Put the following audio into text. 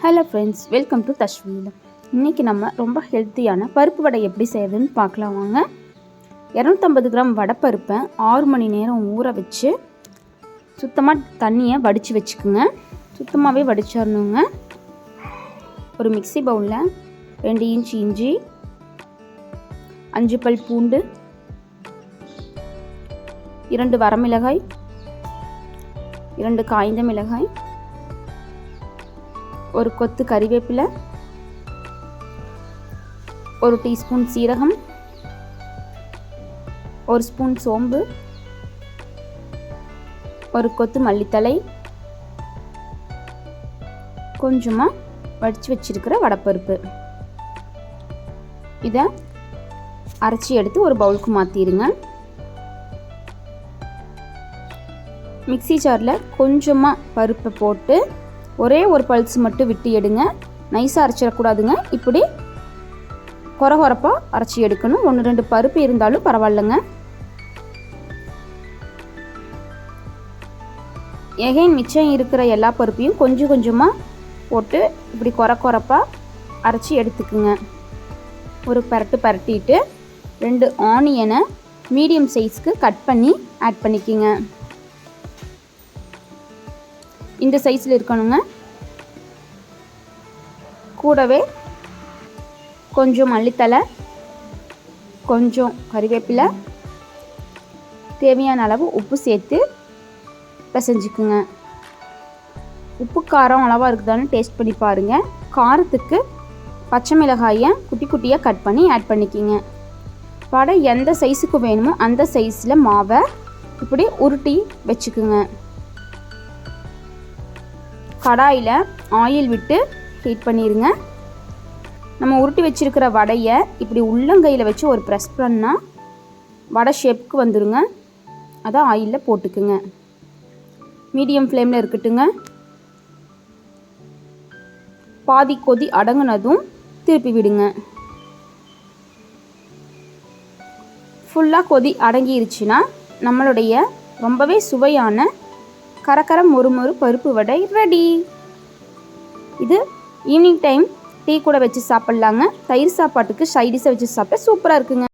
Hello friends, welcome to Tashveel. இன்றைக்கி நம்ம ரொம்ப ஹெல்த்தியான பருப்பு வடை எப்படி செய்யறதுன்னு பார்க்கலாம் வாங்க. 250 கிராம் வடைப்பருப்பை 6 மணி நேரம் ஊற வச்சு சுத்தமாக தண்ணியை வடித்து வச்சுக்குங்க. சுத்தமாகவே வடிச்சிடணுங்க. ஒரு மிக்ஸி பவுலில் 2 இன்ச் இஞ்சி, 5 பல் பூண்டு, 2 வரமிளகாய், 2 காய்ந்த மிளகாய், ஒரு கொத்து கறிவேப்பிலை, 1 டீஸ்பூன் சீரகம், 1 ஸ்பூன் சோம்பு, 1 கொத்து மல்லித்தழை, கொஞ்சமாக வடித்து வச்சிருக்கிற வடைப்பருப்பு. இதை அரைச்சி எடுத்து ஒரு பவுலுக்கு மாற்றிடுங்க. மிக்ஸி ஜாரில் கொஞ்சமாக பருப்பை போட்டு ஒரே ஒரு பல்ஸ் மட்டும் விட்டு எடுங்க. நைஸாக அரைச்சிடக்கூடாதுங்க. இப்படி கொரகொரப்பாக அரைச்சி எடுக்கணும். 1-2 பருப்பு இருந்தாலும் பரவாயில்லைங்க. எகைன் மிச்சம் இருக்கிற எல்லா பருப்பையும் கொஞ்சம் கொஞ்சமாக போட்டு இப்படி கொரகொரப்பாக அரைச்சி எடுத்துக்குங்க. ஒரு பரட்டிட்டு 2 ஆனியனை மீடியம் சைஸ்க்கு கட் பண்ணி ஆட் பண்ணிக்கிங்க. இந்த சைஸில் இருக்கணுங்க. கூடவே கொஞ்சம் மல்லித்தழை, கொஞ்சம் கறிவேப்பிலை, தேவையான அளவு உப்பு சேர்த்து பிசைஞ்சுக்குங்க. உப்பு காரம் அளவாக இருக்குதான்னு டேஸ்ட் பண்ணி பாருங்கள். காரத்துக்கு பச்சை மிளகாயை குட்டி குட்டியாக கட் பண்ணி ஆட் பண்ணிக்கிங்க. வடை எந்த சைஸுக்கு வேணுமோ அந்த சைஸில் மாவை இப்படி உருட்டி வச்சுக்குங்க. கடாயில் ஆயில் விட்டு ஹீட் பண்ணிடுங்க. நம்ம உருட்டி வச்சுருக்கிற வடையை இப்படி உள்ளங்கையில் வச்சு ஒரு ப்ரெஸ் பண்ணால் வடை ஷேப்புக்கு வந்துடுங்க. அதை ஆயிலில் போட்டுக்குங்க. மீடியம் ஃப்ளேமில் இருக்கட்டுங்க. பாதி கொதி அடங்கினதும் திருப்பி விடுங்க. ஃபுல்லாக கொதி அடங்கிருச்சுன்னா நம்மளுடைய ரொம்பவே சுவையான கரகர மொறுமொறு பருப்பு வடை ரெடி. இது ஈவினிங் டைம் டீ கூட வச்சு சாப்பிட்லாங்க. தயிர் சாப்பாட்டுக்கு சைடிஷாக வச்சு சாப்பிட்டா சூப்பராக இருக்குங்க.